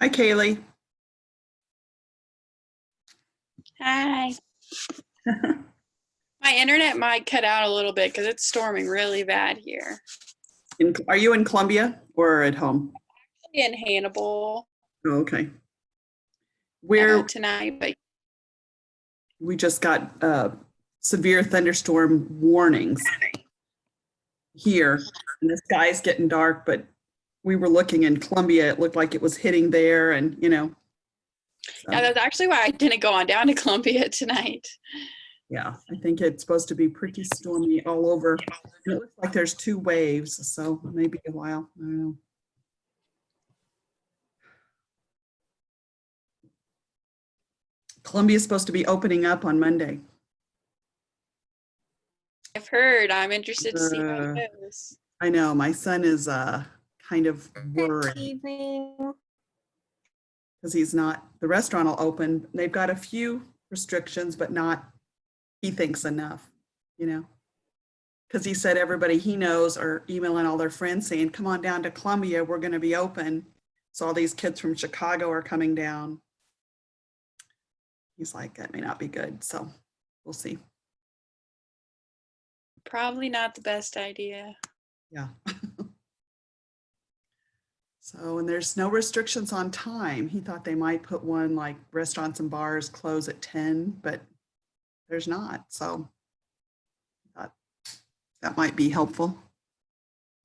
Hi, Kaylee. Hi. My internet might cut out a little bit because it's storming really bad here. Are you in Columbia or at home? In Hannibal Oh, okay. We're tonight, but we just got severe thunderstorm warnings here, and the sky's getting dark. But we were looking in Columbia; it looked like it was hitting there, and So, yeah, that's actually why I didn't go on down to Columbia tonight. yeah, I think it's supposed to be pretty stormy all over. And it looks like there's two waves, so maybe a while. I don't know. Columbia's supposed to be opening up on Monday. I've heard. I'm interested to see how it goes. I know my son is kind of worried. Good evening. Because he's not, the restaurant will open. They've got a few restrictions, but not, he thinks, enough, because he said everybody he knows are emailing all their friends saying, come on down to Columbia, we're going to be open. So all these kids from Chicago are coming down. He's like, that may not be good. So we'll see. Probably not the best idea. Yeah. So, and there's no restrictions on time. He thought they might put one like restaurants and bars close at 10, but there's not. So I thought that might be helpful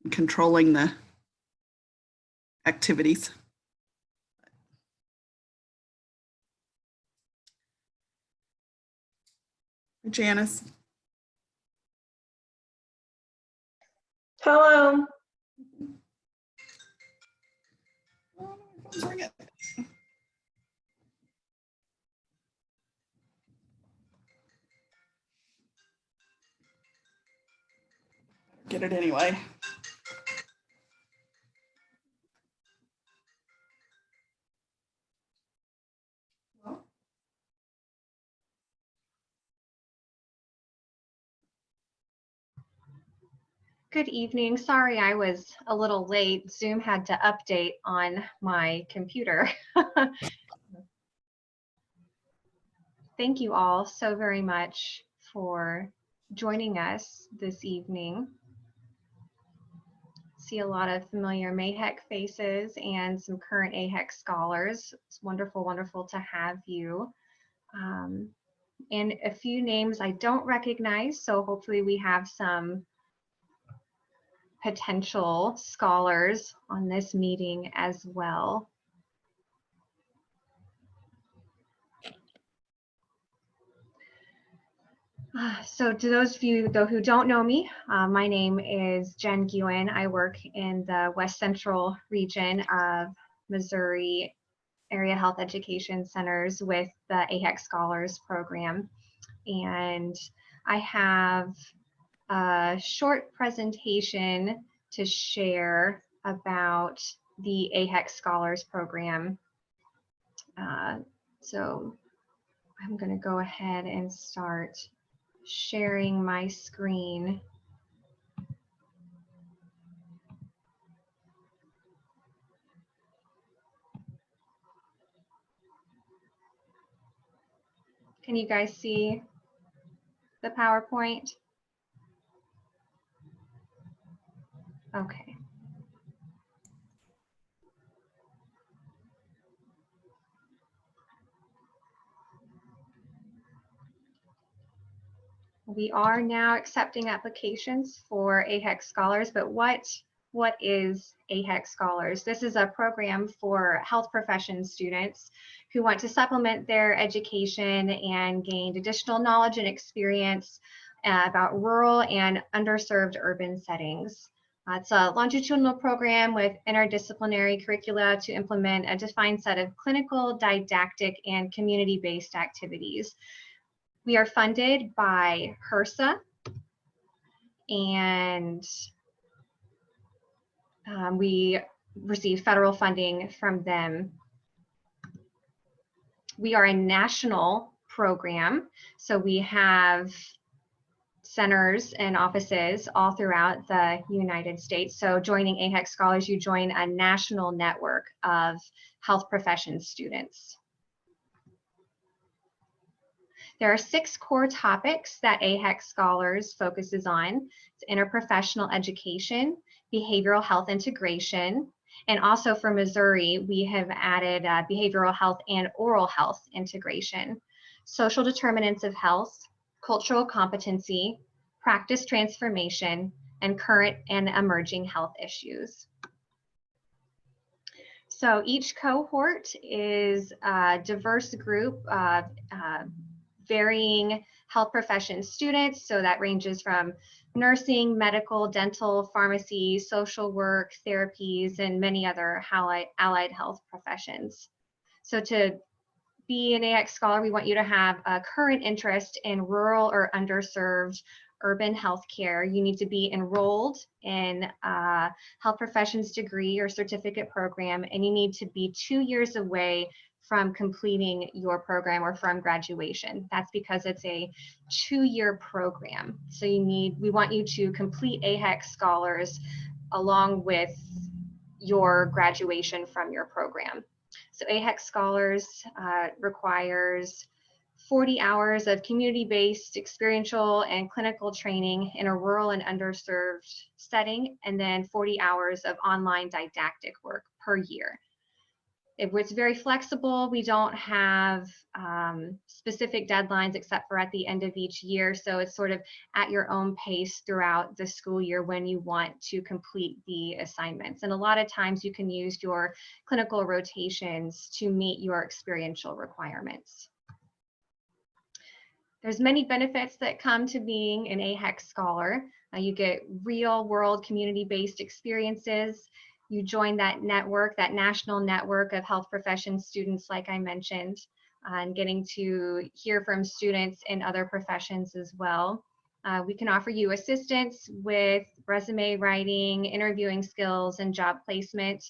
in controlling the activities. Janice. Hello. Bring it. Get it anyway. Good evening. Sorry I was a little late. Zoom had to update on my computer. Thank you all so very much for joining us this evening. See a lot of familiar MAHEC faces and some current AHEC scholars. It's wonderful, wonderful to have you. And a few names I don't recognize, so hopefully we have some potential scholars on this meeting as well. So to those of you though who don't know me, my name is Jen Guin. I work in the West Central region of Missouri Area Health Education Centers with the AHEC Scholars Program. And I have a short presentation to share about the AHEC Scholars Program. So I'm going to go ahead and start sharing my screen. Can you guys see the PowerPoint? Okay. We are now accepting applications for AHEC Scholars, but what is AHEC Scholars? This is a program for health profession students who want to supplement their education and gain additional knowledge and experience about rural and underserved urban settings. It's a longitudinal program with interdisciplinary curricula to implement a defined set of clinical, didactic, and community-based activities. We are funded by HRSA, and we receive federal funding from them. We are a national program, so we have centers and offices all throughout the United States. So joining AHEC Scholars, you join a national network of health profession students. There are 6 core topics that AHEC Scholars focuses on. It's interprofessional education, behavioral health integration, and also for Missouri, we have added behavioral health and oral health integration, social determinants of health, cultural competency, practice transformation, and current and emerging health issues. So each cohort is a diverse group of varying health profession students. So that ranges from nursing, medical, dental, pharmacy, social work, therapies, and many other allied health professions. So to be an AHEC Scholar, we want you to have a current interest in rural or underserved urban healthcare. You need to be enrolled in a health professions degree or certificate program, and you need to be 2 years away from completing your program or from graduation. That's because it's a 2-year program. So we want you to complete AHEC Scholars along with your graduation from your program. So AHEC Scholars requires 40 hours of community-based experiential and clinical training in a rural and underserved setting, and then 40 hours of online didactic work per year. It's very flexible. We don't have specific deadlines except for at the end of each year. So it's sort of at your own pace throughout the school year when you want to complete the assignments. And a lot of times you can use your clinical rotations to meet your experiential requirements. There's many benefits that come to being an AHEC Scholar. You get real world community-based experiences. You join that network, that national network of health profession students, like I mentioned, and getting to hear from students in other professions as well. We can offer you assistance with resume writing, interviewing skills, and job placement,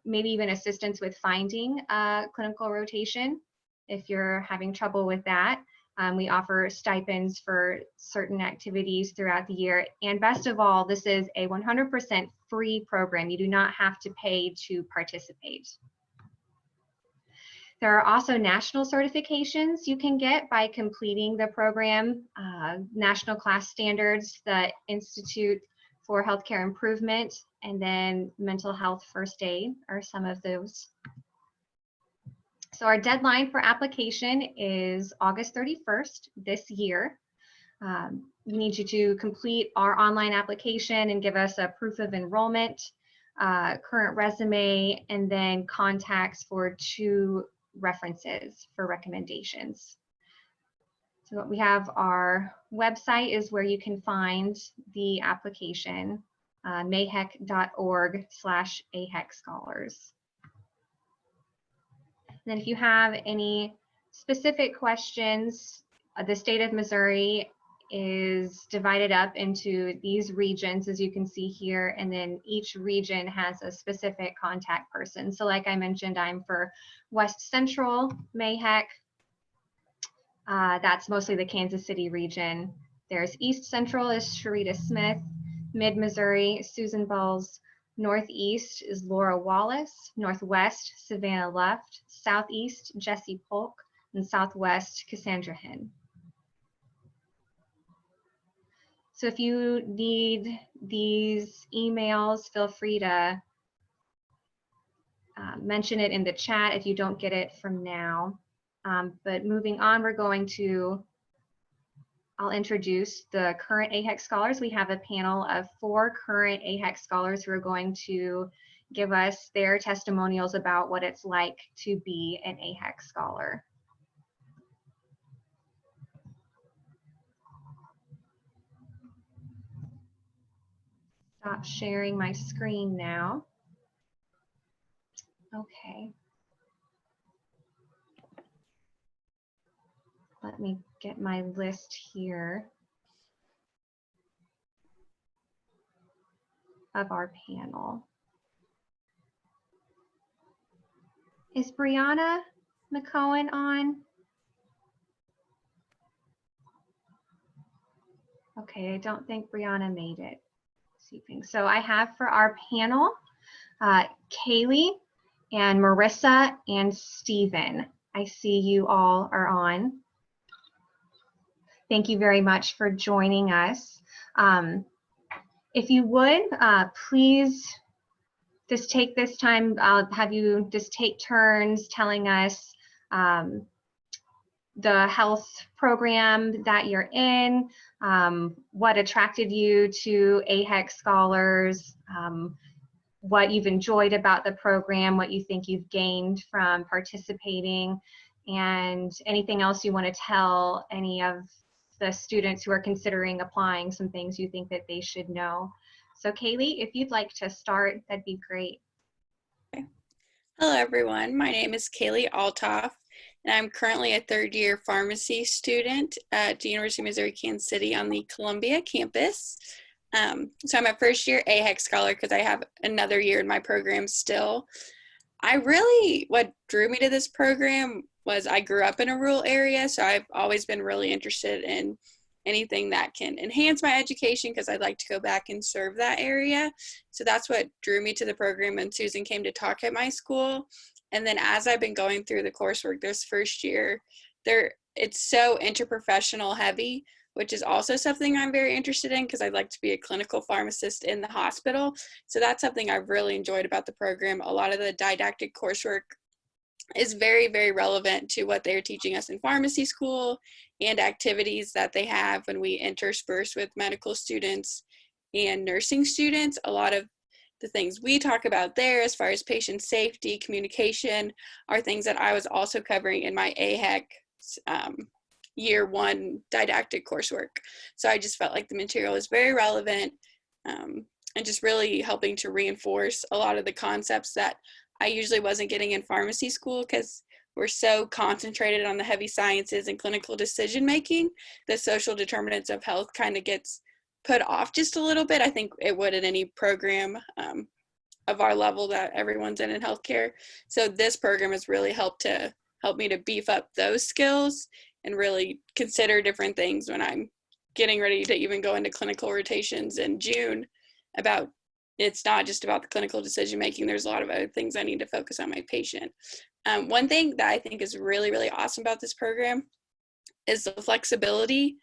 maybe even assistance with finding a clinical rotation if you're having trouble with that. We offer stipends for certain activities throughout the year. And best of all, this is a 100% free program. You do not have to pay to participate. There are also national certifications you can get by completing the program. National class standards, the Institute for Healthcare Improvement, and then mental health first aid are some of those. So our deadline for application is August 31st this year. We need you to complete our online application and give us a proof of enrollment, current resume, and then contacts for 2 references for recommendations. So what we have, our website is where you can find the application, mahec.org/AHEC Scholars. And then if you have any specific questions, the state of Missouri is divided up into these regions, as you can see here, and then each region has a specific contact person. So like I mentioned, I'm for West Central MAHEC. That's mostly the Kansas City region. There's East Central is Sharita Smith, Mid-Missouri, Susan Bowles, Northeast is Laura Wallace, Northwest, Savannah Luft, Southeast, Jesse Polk, and Southwest, Cassandra Hinn. So if you need these emails, feel free to mention it in the chat if you don't get it from now. But moving on, I'll introduce the current AHEC Scholars. We have a panel of 4 current AHEC Scholars who are going to give us their testimonials about what it's like to be an AHEC Scholar. Stop sharing my screen now. Okay. Let me get my list here of our panel. Is Brianna McCohen on? Okay, I don't think Brianna made it this evening. So I have for our panel, Kaylee and Marissa and Stephen. I see you all are on. Thank you very much for joining us. If you would, please just take this time, I'll have you just take turns telling us the health program that you're in, what attracted you to AHEC Scholars, what you've enjoyed about the program, what you think you've gained from participating, and anything else you want to tell any of the students who are considering applying, some things you think that they should know. So Kaylee, if you'd like to start, that'd be great. Hello, everyone. My name is Kaylee Altoff, and I'm currently a third-year pharmacy student at the University of Missouri, Kansas City on the Columbia campus. So I'm a first-year AHEC scholar because I have another year in my program still. What drew me to this program was I grew up in a rural area, so I've always been really interested in anything that can enhance my education because I'd like to go back and serve that area. So that's what drew me to the program when Susan came to talk at my school. And then as I've been going through the coursework this first year, it's so interprofessional heavy, which is also something I'm very interested in because I'd like to be a clinical pharmacist in the hospital. So that's something I've really enjoyed about the program. A lot of the didactic coursework is very, very relevant to what they're teaching us in pharmacy school and activities that they have when we intersperse with medical students and nursing students. A lot of the things we talk about there as far as patient safety, communication, are things that I was also covering in my AHEC year one didactic coursework. So I just felt like the material is very relevant and just really helping to reinforce a lot of the concepts that I usually wasn't getting in pharmacy school because we're so concentrated on the heavy sciences and clinical decision making. The social determinants of health kind of gets put off just a little bit. I think it would in any program of our level that everyone's in healthcare. So this program has really helped me to beef up those skills and really consider different things when I'm getting ready to even go into clinical rotations in June. It's not just about the clinical decision making. There's a lot of other things I need to focus on my patient. One thing that I think is really, really awesome about this program is the flexibility.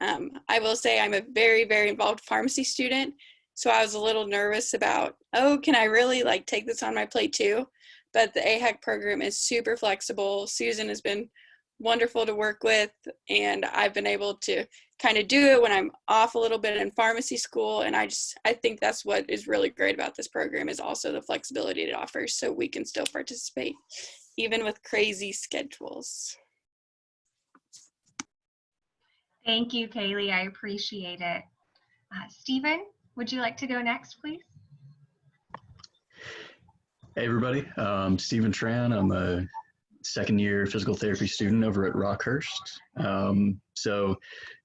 I will say I'm a very, very involved pharmacy student. So I was a little nervous about, can I really take this on my plate too? But the AHEC program is super flexible. Susan has been wonderful to work with, and I've been able to kind of do it when I'm off a little bit in pharmacy school. And I think that's what is really great about this program is also the flexibility it offers so we can still participate even with crazy schedules. Thank you, Kaylee. I appreciate it. Stephen, would you like to go next, please? Hey, everybody. Stephen Tran. I'm a second-year physical therapy student over at Rockhurst. So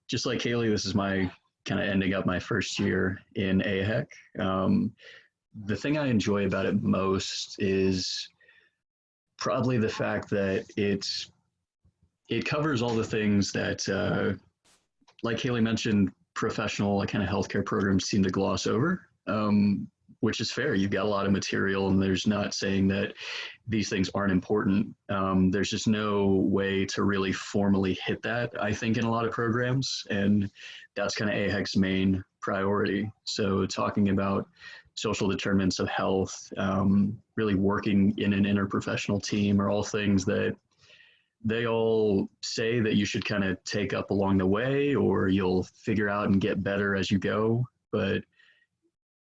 just like Kaylee, this is my kind of ending up my first year in AHEC. The thing I enjoy about it most is probably the fact that it covers all the things that, like Kaylee mentioned, professional kind of healthcare programs seem to gloss over, which is fair. You've got a lot of material, and there's not saying that these things aren't important. There's just no way to really formally hit that, I think, in a lot of programs, and that's kind of AHEC's main priority. So talking about social determinants of health, really working in an interprofessional team are all things that they all say that you should kind of take up along the way, or you'll figure out and get better as you go. But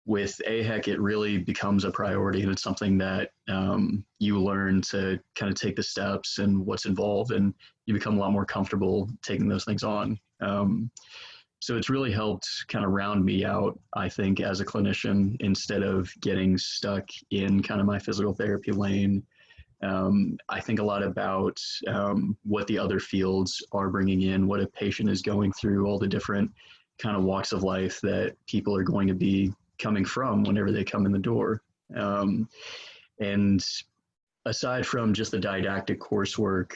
with AHEC, it really becomes a priority, and it's something that you learn to kind of take the steps and what's involved, and you become a lot more comfortable taking those things on. So it's really helped kind of round me out, I think, as a clinician, instead of getting stuck in kind of my physical therapy lane. I think a lot about what the other fields are bringing in, what a patient is going through, all the different kind of walks of life that people are going to be coming from whenever they come in the door. And aside from just the didactic coursework,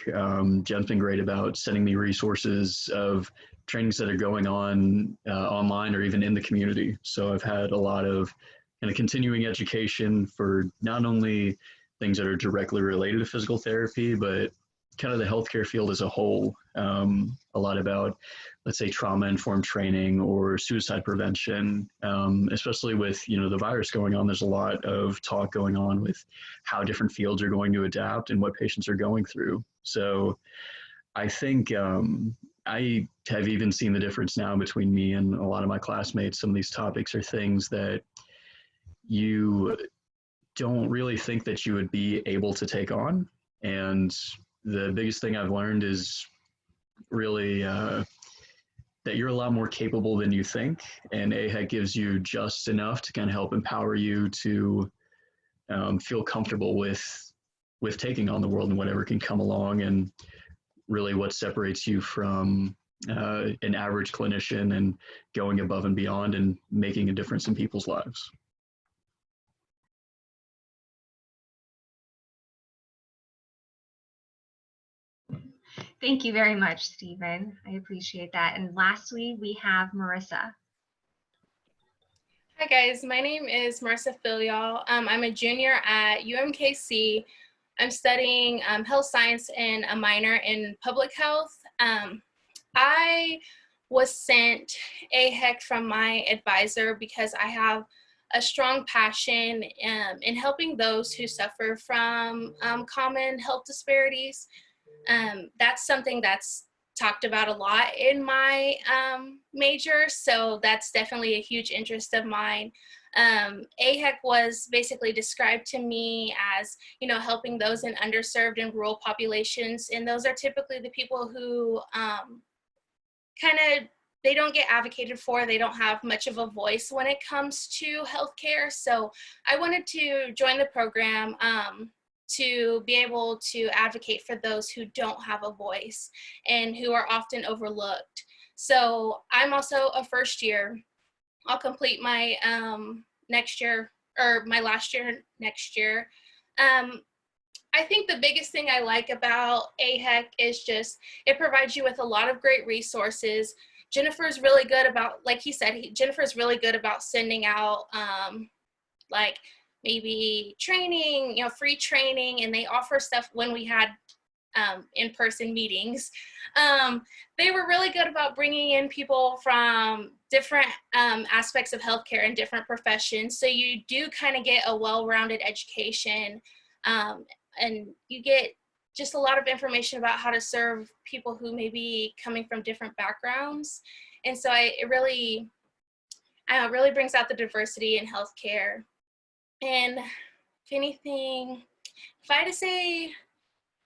Jen's been great about sending me resources of trainings that are going on online or even in the community. So I've had a lot of kind of continuing education for not only things that are directly related to physical therapy, but kind of the healthcare field as a whole. A lot about, let's say, trauma-informed training or suicide prevention, especially with, you know, the virus going on. There's a lot of talk going on with how different fields are going to adapt and what patients are going through. So I think I have even seen the difference now between me and a lot of my classmates. Some of these topics are things that you don't really think that you would be able to take on. And the biggest thing I've learned is really that you're a lot more capable than you think. And AHEC gives you just enough to kind of help empower you to feel comfortable with taking on the world and whatever can come along, and really what separates you from an average clinician and going above and beyond and making a difference in people's lives. Thank you very much, Stephen. I appreciate that. And lastly, we have Marissa. Hi guys, my name is Marissa Filial. I'm a junior at UMKC. I'm studying health science and a minor in public health. I was sent AHEC from my advisor because I have a strong passion in helping those who suffer from common health disparities. That's something that's talked about a lot in my major, so that's definitely a huge interest of mine. AHEC was basically described to me as, you know, helping those in underserved and rural populations, and those are typically the people who they don't get advocated for. They don't have much of a voice when it comes to healthcare. So I wanted to join the program to be able to advocate for those who don't have a voice and who are often overlooked. So I'm also a first year. I'll complete my next year, or my last year next year. I think the biggest thing I like about AHEC is just it provides you with a lot of great resources. Jennifer's really good about, like he said, Jennifer's really good about sending out like maybe training, you know, free training, and they offer stuff when we had in-person meetings. They were really good about bringing in people from different aspects of healthcare and different professions. So you do kind of get a well-rounded education, and you get just a lot of information about how to serve people who may be coming from different backgrounds. And so it really brings out the diversity in healthcare. And if anything, if I had to say,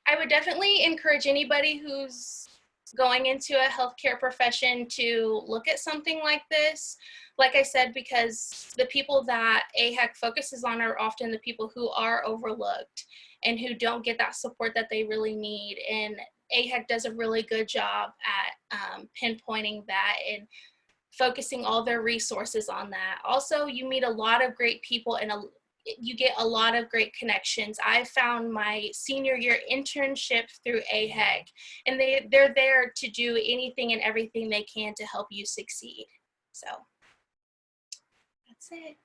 I would definitely encourage anybody who's going into a healthcare profession to look at something like this. Like I said, because the people that AHEC focuses on are often the people who are overlooked and who don't get that support that they really need. And AHEC does a really good job at pinpointing that and focusing all their resources on that. Also, you meet a lot of great people and you get a lot of great connections. I found my senior year internship through AHEC, and they're there to do anything and everything they can to help you succeed. So that's it.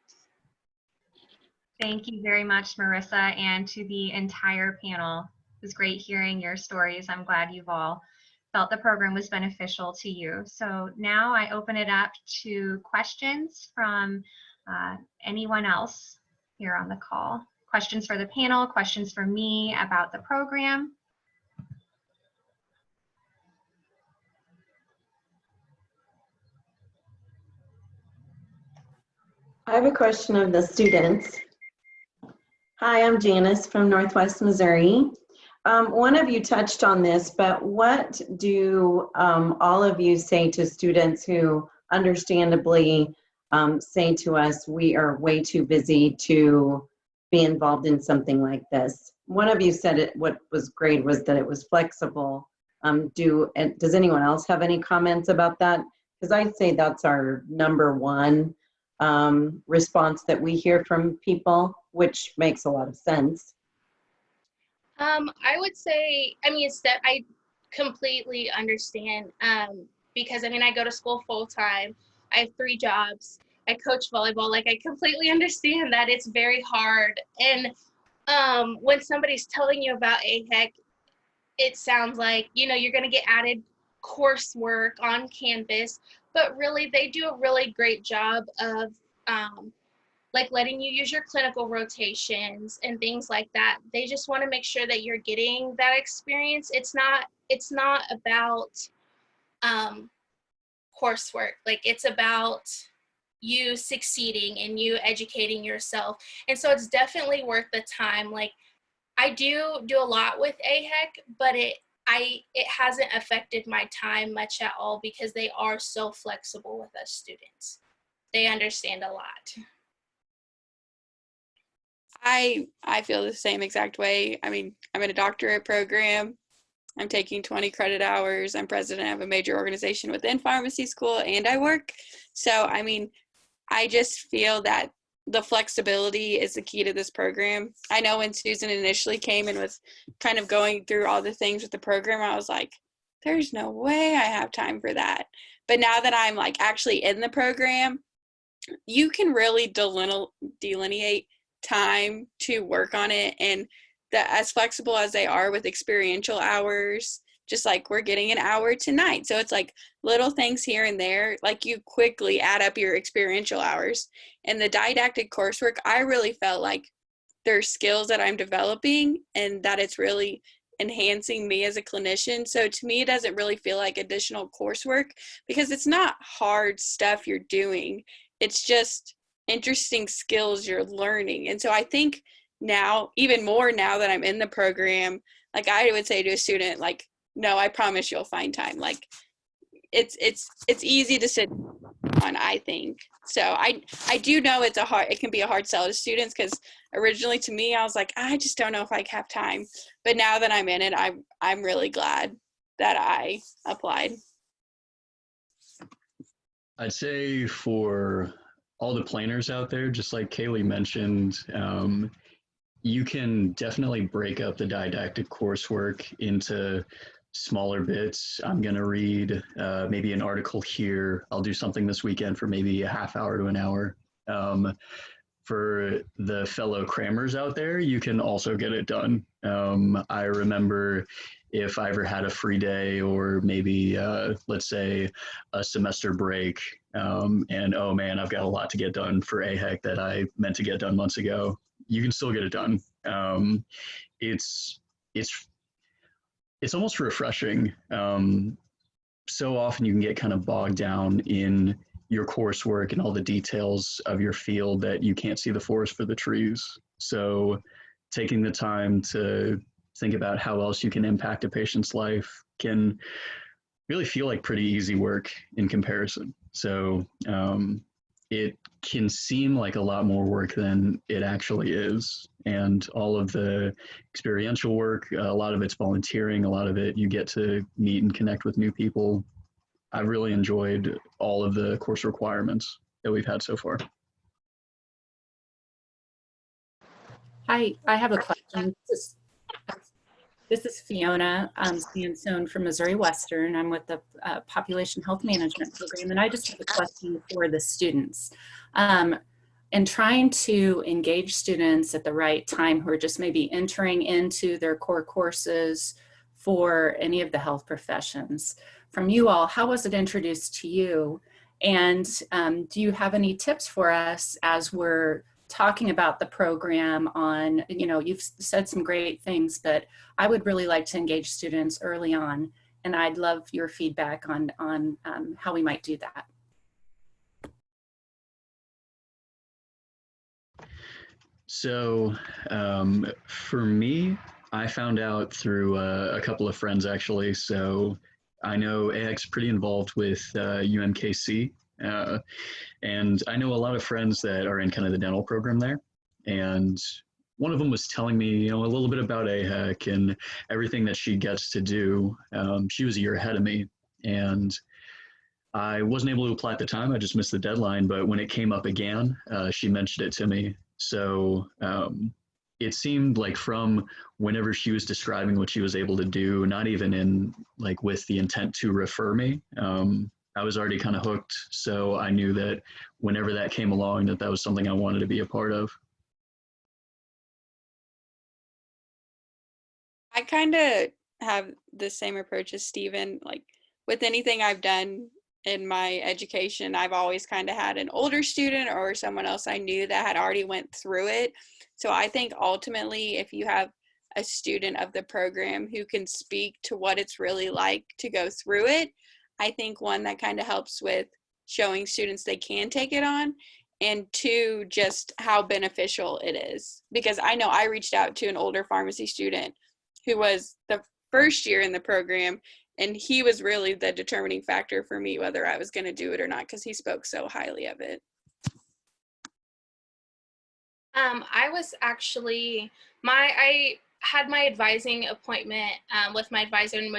Thank you very much, Marissa, and to the entire panel. It was great hearing your stories. I'm glad you've all felt the program was beneficial to you. So now I open it up to questions from anyone else here on the call. Questions for the panel, questions for me about the program. I have a question of the students. Hi, I'm Janice from Northwest Missouri. One of you touched on this, but what do all of you say to students who understandably say to us, we are way too busy to be involved in something like this? One of you said it, what was great was that it was flexible. Does anyone else have any comments about that? Because I'd say that's our number one response that we hear from people, which makes a lot of sense. I would say, I mean, it's that I completely understand, because I mean, I go to school full time. I have 3 jobs. I coach volleyball. Like, I completely understand that it's very hard. And when somebody's telling you about AHEC, it sounds like, you know, you're going to get added coursework on campus, but really they do a really great job of like letting you use your clinical rotations and things like that. They just want to make sure that you're getting that experience. It's not about coursework. Like, it's about you succeeding and you educating yourself. And so it's definitely worth the time. Like, I do a lot with AHEC, but it hasn't affected my time much at all because they are so flexible with us students. They understand a lot. I feel the same exact way. I mean, I'm in a doctorate program. I'm taking 20 credit hours. I'm president of a major organization within pharmacy school, and I work. So, I mean, I just feel that the flexibility is the key to this program. I know when Susan initially came and was kind of going through all the things with the program, I was like, there's no way I have time for that. But now that I'm like actually in the program, you can really delineate time to work on it, and that as flexible as they are with experiential hours, just like we're getting an hour tonight. So it's like little things here and there, like you quickly add up your experiential hours. And the didactic coursework, I really felt like there's skills that I'm developing and that it's really enhancing me as a clinician. So to me, it doesn't really feel like additional coursework because it's not hard stuff you're doing. It's just interesting skills you're learning. And so I think now, even more now that I'm in the program, like I would say to a student, like, no, I promise you'll find time. Like it's easy to sit on, I think. So I do know it can be a hard sell to students because originally to me, I was like, I just don't know if I have time. But now that I'm in it, I'm really glad that I applied. I'd say for all the planners out there, just like Kaylee mentioned, you can definitely break up the didactic coursework into smaller bits. I'm going to read maybe an article here. I'll do something this weekend for maybe a half hour to an hour. For the fellow crammers out there, you can also get it done. I remember if I ever had a free day or maybe, let's say, a semester break, and oh man, I've got a lot to get done for AHEC that I meant to get done months ago, you can still get it done. It's almost refreshing. So often you can get kind of bogged down in your coursework and all the details of your field that you can't see the forest for the trees. So taking the time to think about how else you can impact a patient's life can really feel like pretty easy work in comparison. So it can seem like a lot more work than it actually is. And all of the experiential work, a lot of it's volunteering, a lot of it you get to meet and connect with new people. I've really enjoyed all of the course requirements that we've had so far. Hi, I have a question. This is Fiona Sansone from Missouri Western. I'm with the Population Health Management Program, and I just have a question for the students. In trying to engage students at the right time who are just maybe entering into their core courses for any of the health professions, from you all, how was it introduced to you? And do you have any tips for us as we're talking about the program on, you know, you've said some great things, but I would really like to engage students early on, and I'd love your feedback on how we might do that. So for me, I found out through a couple of friends actually. So I know AHEC's pretty involved with UMKC. And I know a lot of friends that are in kind of the dental program there. And one of them was telling me, you know, a little bit about AHEC and everything that she gets to do. She was a year ahead of me, and I wasn't able to apply at the time. I just missed the deadline. But when it came up again, she mentioned it to me. So it seemed like from whenever she was describing what she was able to do, not even in like with the intent to refer me, I was already kind of hooked. So I knew that whenever that came along, that that was something I wanted to be a part of. I kind of have the same approach as Steven. Like with anything I've done in my education, I've always kind of had an older student or someone else I knew that had already went through it. So I think ultimately, if you have a student of the program who can speak to what it's really like to go through it, I think one, that kind of helps with showing students they can take it on, and two, just how beneficial it is. Because I know I reached out to an older pharmacy student who was the first year in the program, and he was really the determining factor for me whether I was going to do it or not, because he spoke so highly of it. I was actually, I had my advising appointment with my advisor, and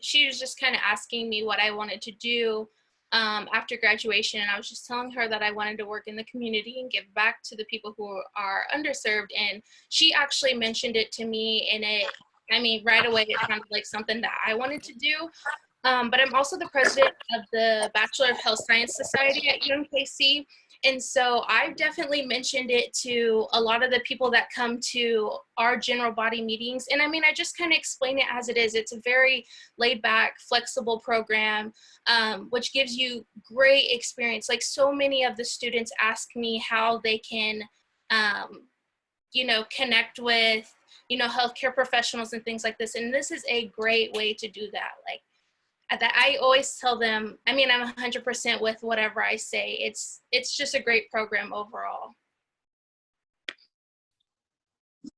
she was just kind of asking me what I wanted to do after graduation. And I was just telling her that I wanted to work in the community and give back to the people who are underserved. And she actually mentioned it to me, and right away it sounded like something that I wanted to do. But I'm also the president of the Bachelor of Health Science Society at UMKC. And so I've definitely mentioned it to a lot of the people that come to our general body meetings. And I just kind of explain it as it is. It's a very laid back, flexible program, which gives you great experience. Like so many of the students ask me how they can, connect with, healthcare professionals and things like this. And this is a great way to do that. Like, that I always tell them, I'm 100% with whatever I say. It's just a great program overall.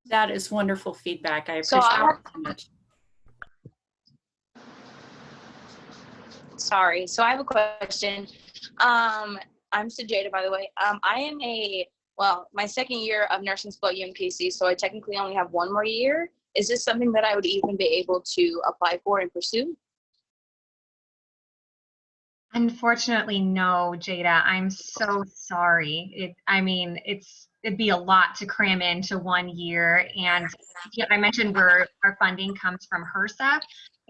That is wonderful feedback. I So appreciate it so much. Sorry. So I have a question. I'm Sajada, by the way. I am my second year of nursing school at UMKC, so I technically only have one more year. Is this something that I would even be able to apply for and pursue? Unfortunately, no, Jada. I'm so sorry. It'd be a lot to cram into 1 year. And I mentioned our funding comes from HRSA,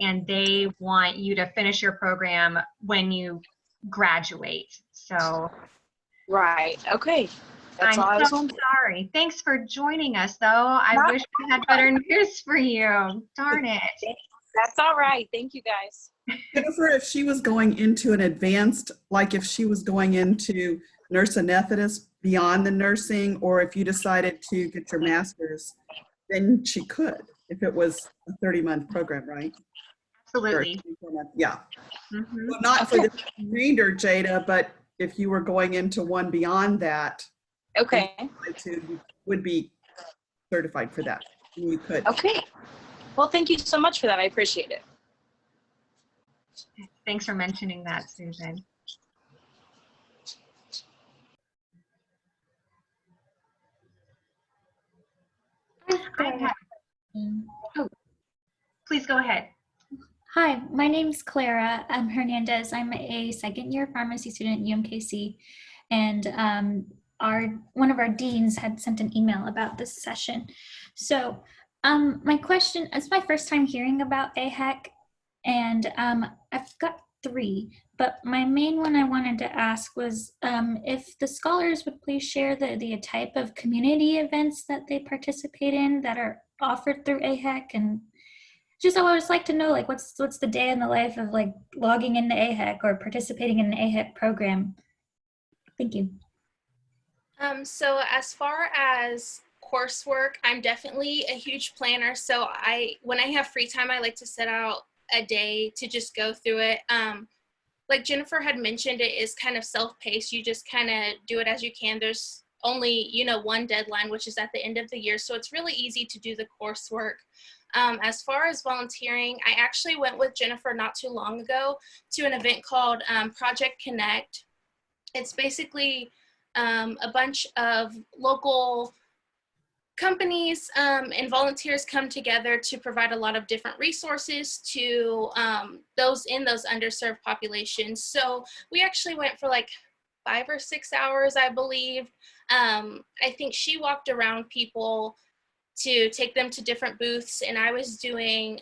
and they want you to finish your program when you graduate. So. Right. Okay. That's all I was wondering. Sorry. Thanks for joining us, though. I wish I had better news for you. Darn it. That's all right. Thank you, guys. Jennifer, if she was going into an advanced, like if she was going into nurse anesthetist beyond the nursing, or if you decided to get your master's, then she could, if it was a 30-month program, right? Absolutely. Yeah. Mm-hmm. Well, not for the remainder, Jada, but if you were going into one beyond that, okay, you would be certified for that. You could. Okay. Well, thank you so much for that. I appreciate it. Thanks for mentioning that, Susan. Oh, please go ahead. Hi, my name's Clara Hernandez. I'm a second-year pharmacy student at UMKC, and one of our deans had sent an email about this session. So my question, it's my first time hearing about AHEC, and I've got 3, but my main one I wanted to ask was if the scholars would please share the type of community events that they participate in that are offered through AHEC, and just I always like to know, like, what's the day in the life of like logging into AHEC or participating in an AHEC program. Thank you. So as far as coursework, I'm definitely a huge planner. So when I have free time, I like to set out a day to just go through it. Like Jennifer had mentioned, it is kind of self-paced. You just kind of do it as you can. There's only, one deadline, which is at the end of the year. So it's really easy to do the coursework. As far as volunteering, I actually went with Jennifer not too long ago to an event called Project Connect. It's basically a bunch of local companies and volunteers come together to provide a lot of different resources to those in those underserved populations. So we actually went for like 5 or 6 hours, I believe. I think she walked around people to take them to different booths, and I was doing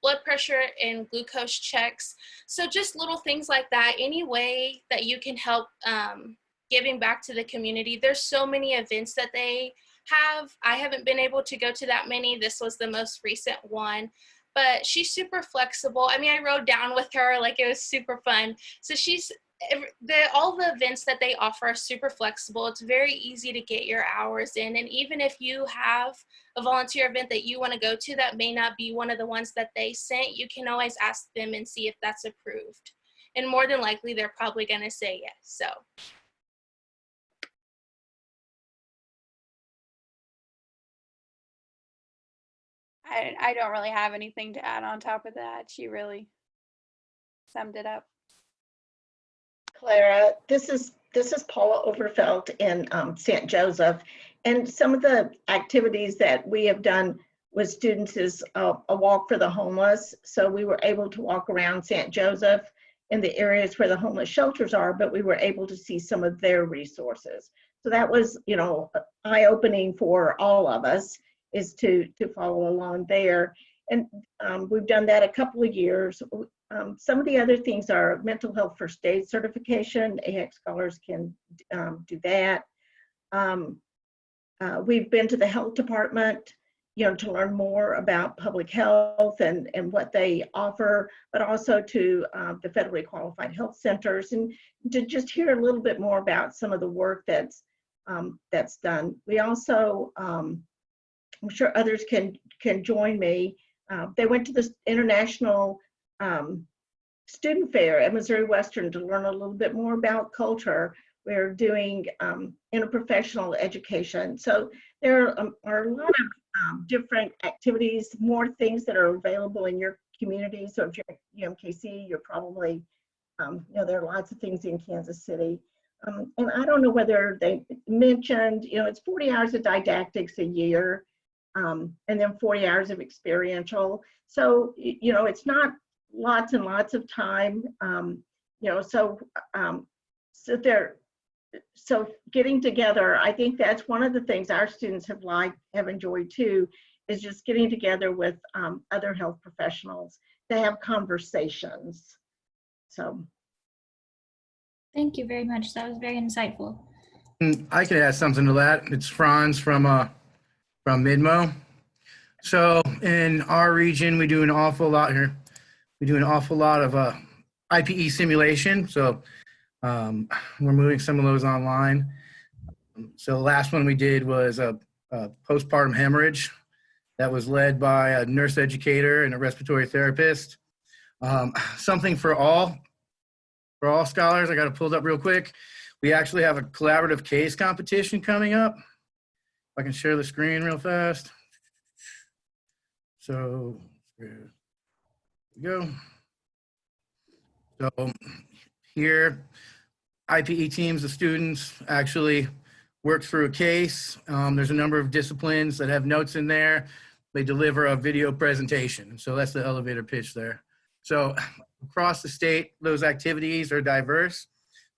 blood pressure and glucose checks. So just little things like that, any way that you can help giving back to the community. There's so many events that they have. I haven't been able to go to that many. This was the most recent one, but she's super flexible. I mean, I rode down with her, like it was super fun. So all the events that they offer are super flexible. It's very easy to get your hours in. And even if you have a volunteer event that you want to go to that may not be one of the ones that they sent, you can always ask them and see if that's approved. And more than likely, they're probably going to say yes. So. I don't really have anything to add on top of that. She really summed it up. Clara, this is Paula Overfelt in St. Joseph, and some of the activities that we have done with students is a walk for the homeless. So we were able to walk around St. Joseph in the areas where the homeless shelters are, but we were able to see some of their resources. So that was, you know, eye-opening for all of us, is to follow along there. And we've done that a couple of years. Some of the other things are mental health first aid certification. AHEC scholars can do that. We've been to the health department, you know, to learn more about public health and what they offer, but also to the federally qualified health centers, and to just hear a little bit more about some of the work that's done. We also, I'm sure others can join me. They went to the International Student Fair at Missouri Western to learn a little bit more about culture. We're doing interprofessional education. So there are a lot of different activities, more things that are available in your community. So if you're at UMKC, you're probably, you know, there are lots of things in Kansas City. And I don't know whether they mentioned, you know, it's 40 hours of didactics a year. And then 40 hours of experiential. So, you know, it's not lots and lots of time, you know, so getting together, I think that's one of the things our students have enjoyed too, is just getting together with other health professionals to have conversations. So. Thank you very much. That was very insightful. I could add something to that. It's Franz from Midmo. So in our region, we do an awful lot here. We do an awful lot of IPE simulation. So we're moving some of those online. So the last one we did was a postpartum hemorrhage that was led by a nurse educator and a respiratory therapist. Something for all scholars. I got it pulled up real quick. We actually have a collaborative case competition coming up. I can share the screen real fast. So here we go. So here, IPE teams of students actually work through a case. There's a number of disciplines that have notes in there. They deliver a video presentation. So that's the elevator pitch there. So across the state, those activities are diverse,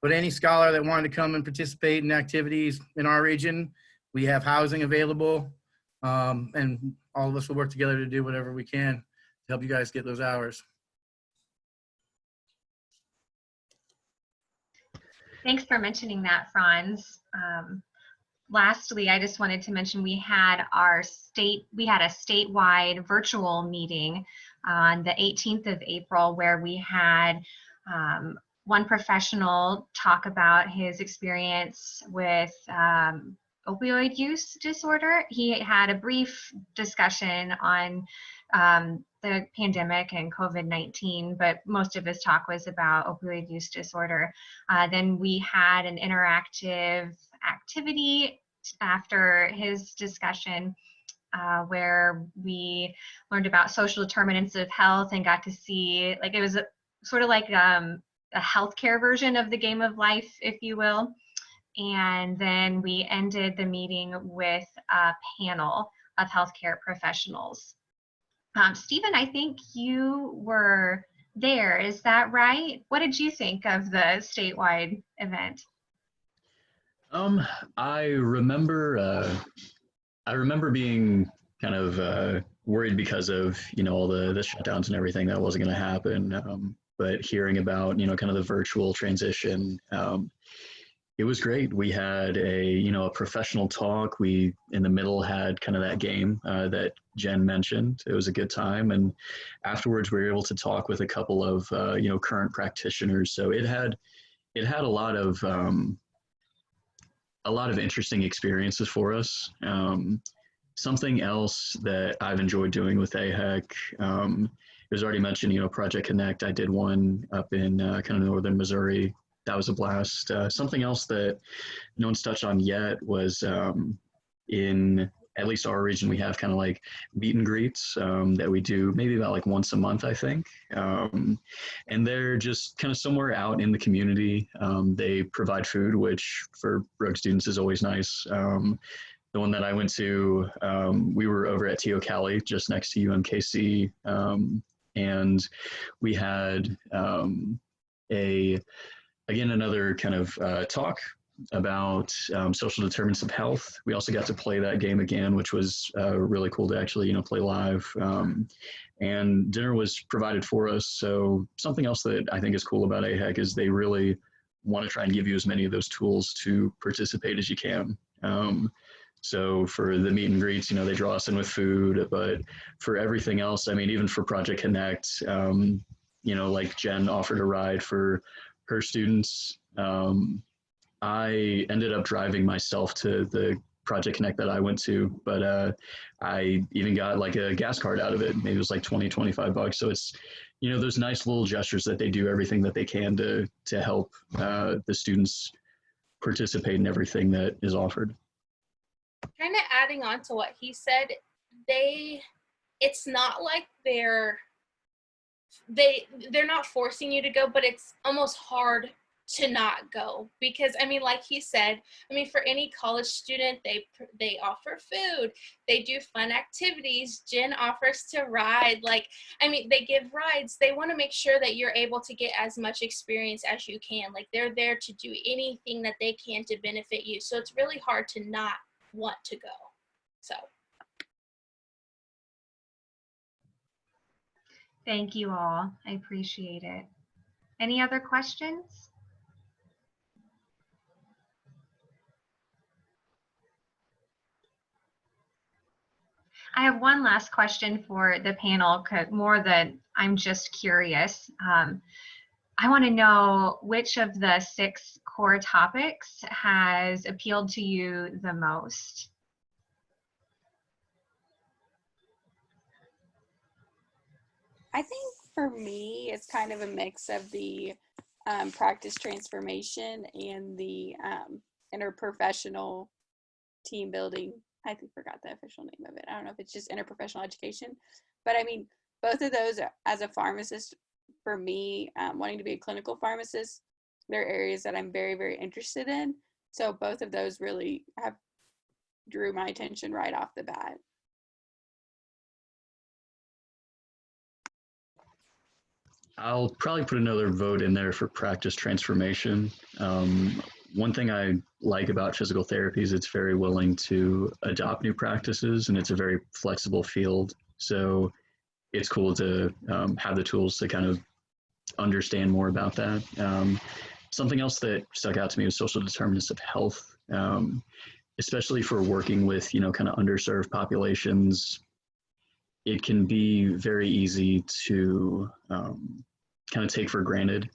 but any scholar that wanted to come and participate in activities in our region, we have housing available, and all of us will work together to do whatever we can to help you guys get those hours. Thanks for mentioning that, Franz. Lastly, I just wanted to mention we had a statewide virtual meeting on the 18th of April, where we had one professional talk about his experience with opioid use disorder. He had a brief discussion on the pandemic and COVID-19, but most of his talk was about opioid use disorder. Then we had an interactive activity after his discussion where we learned about social determinants of health and got to see, like, it was sort of like a healthcare version of the game of life, if you will. And then we ended the meeting with a panel of healthcare professionals. Stephen, I think you were there, is that right? What did you think of the statewide event? I remember I remember being kind of worried because of, all the shutdowns and everything that wasn't going to happen. But hearing about, kind of the virtual transition, it was great. We had a professional talk. We, in the middle, had kind of that game that Jen mentioned. It was a good time. And afterwards, we were able to talk with a couple of, current practitioners. So it had a lot of interesting experiences for us. Something else that I've enjoyed doing with AHEC, it was already mentioned, Project Connect. I did one up in kind of northern Missouri. That was a blast. Something else that no one's touched on yet was in at least our region, we have kind of like meet and greets that we do maybe about like once a month, I think. And they're just kind of somewhere out in the community. They provide food, which for rogue students is always nice. The one that I went to, we were over at TO Cali, just next to UMKC, and we had another kind of talk about social determinants of health. We also got to play that game again, which was really cool to actually, play live. And dinner was provided for us. So something else that I think is cool about AHEC is they really want to try and give you as many of those tools to participate as you can. So for the meet and greets, they draw us in with food, but for everything else, I mean, even for Project Connect, like Jen offered a ride for her students. I ended up driving myself to the Project Connect that I went to, but I even got like a gas card out of it. Maybe it was like 20, 25 bucks. So it's, those nice little gestures that they do everything that they can to help the students participate in everything that is offered. Kind of adding on to what he said, it's not like they're not forcing you to go, but it's almost hard to not go, because I mean, like he said, I mean, for any college student, they offer food, they do fun activities. Jen offers to ride, like, I mean, they give rides. They want to make sure that you're able to get as much experience as you can. Like, they're there to do anything that they can to benefit you. So it's really hard to not want to go. So Thank you all. I appreciate it. Any other questions? I have one last question for the panel, more than I'm just curious. I want to know which of the 6 core topics has appealed to you the most. I think for me, it's kind of a mix of the practice transformation and the interprofessional team building. I forgot the official name of it. I don't know if it's just interprofessional education, but I mean, both of those as a pharmacist, for me, wanting to be a clinical pharmacist, they're areas that I'm very, very interested in. So both of those really drew my attention right off the bat. I'll probably put another vote in there for practice transformation. One thing I like about physical therapy is it's very willing to adopt new practices, and it's a very flexible field. So it's cool to have the tools to kind of understand more about that. Something else that stuck out to me was social determinants of health, especially for working with, kind of underserved populations. It can be very easy to kind of take for granted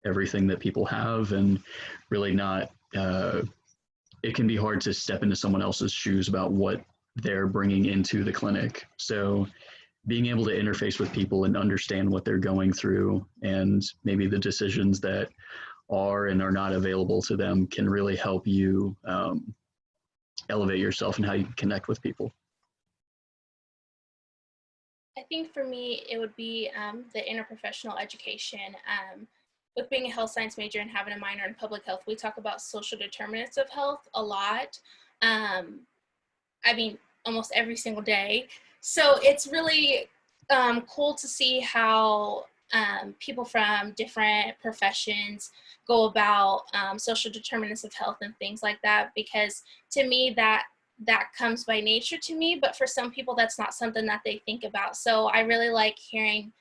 everything that people have, and really not, it can be hard to step into someone else's shoes about what they're bringing into the clinic. So being able to interface with people and understand what they're going through, and maybe the decisions that are and are not available to them, can really help you elevate yourself and how you connect with people. I think for me, it would be the interprofessional education. With being a health science major and having a minor in public health, we talk about social determinants of health a lot. I mean, almost every single day. So it's really cool to see how people from different professions go about social determinants of health and things like that, because to me, that that comes by nature to me, but for some people that's not something that they think about. So I really like hearing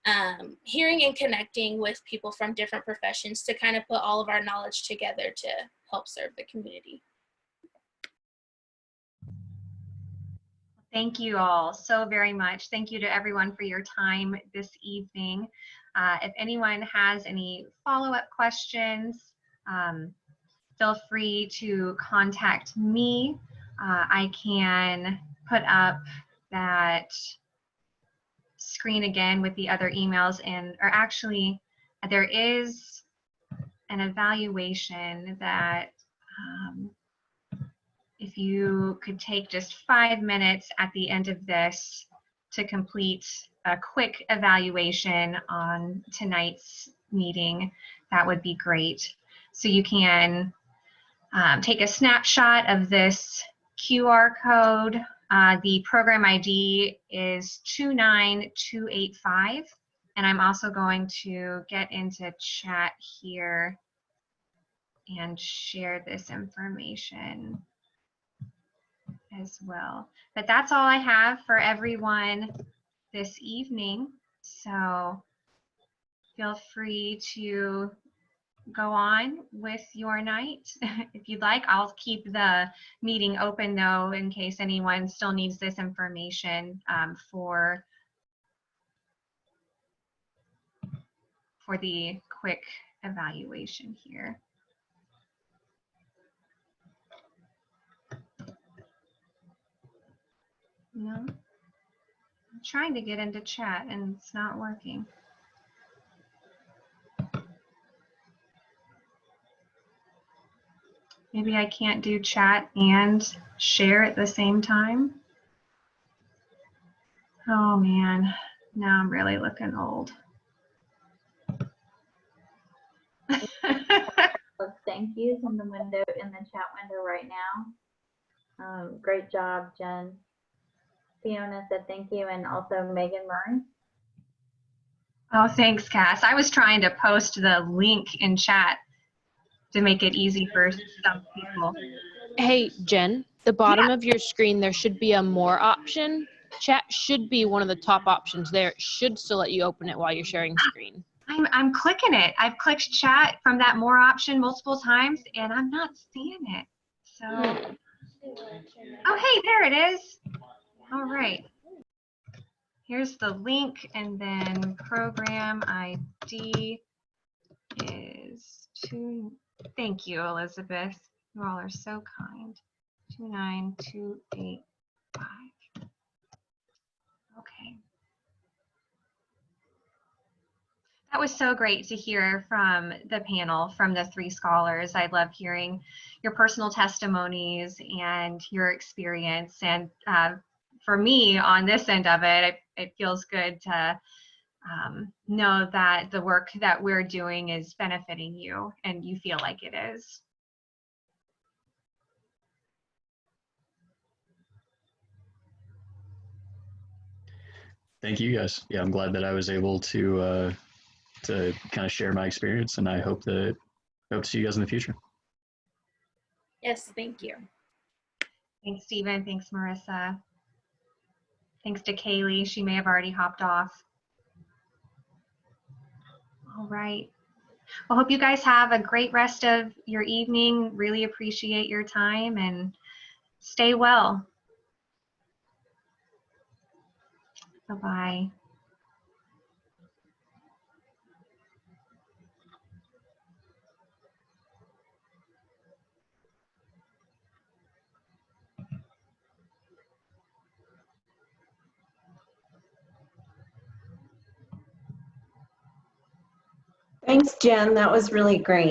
and connecting with people from different professions to kind of put all of our knowledge together to help serve the community. Thank you all so very much. Thank you to everyone for your time this evening. If anyone has any follow-up questions, feel free to contact me. I can put up that screen again with the other emails, or actually there is an evaluation that if you could take just 5 minutes at the end of this to complete a quick evaluation on tonight's meeting, that would be great. So you can take a snapshot of this QR code. The program ID is 29285. And I'm also going to get into chat here and share this information as well. But that's all I have for everyone this evening. So feel free to go on with your night if you'd like. I'll keep the meeting open though in case anyone still needs this information for the quick evaluation here. No, I'm trying to get into chat and it's not working. Maybe I can't do chat and share at the same time. Oh man, now I'm really looking old. Thank yous in the window, in the chat window right now. Great job, Jen. Fiona said thank you, and also Megan Murray. Oh, thanks, Cass. I was trying to post the link in chat to make it easy for some people. Hey, Jen, the bottom of your screen, there should be a more option. Chat should be one of the top options there. It should still let you open it while you're sharing screen. I'm clicking it. I've clicked chat from that more option multiple times and I'm not seeing it. So, oh, hey, there it is. All right. Here's the link, and then program ID is 2. Thank you, Elizabeth. You all are so kind. 29285. Okay. That was so great to hear from the panel, from the 3 scholars. I love hearing your personal testimonies and your experience. And for me, on this end of it, it feels good to know that the work that we're doing is benefiting you and you feel like it is. Thank you guys. Yeah, I'm glad that I was able to kind of share my experience, and I hope to see you guys in the future. Yes, thank you. Thanks, Stephen. Thanks, Marissa. Thanks to Kaylee. She may have already hopped off. All right. Well, hope you guys have a great rest of your evening. Really appreciate your time and stay well. Bye-bye. Thanks, Jen. That was really great.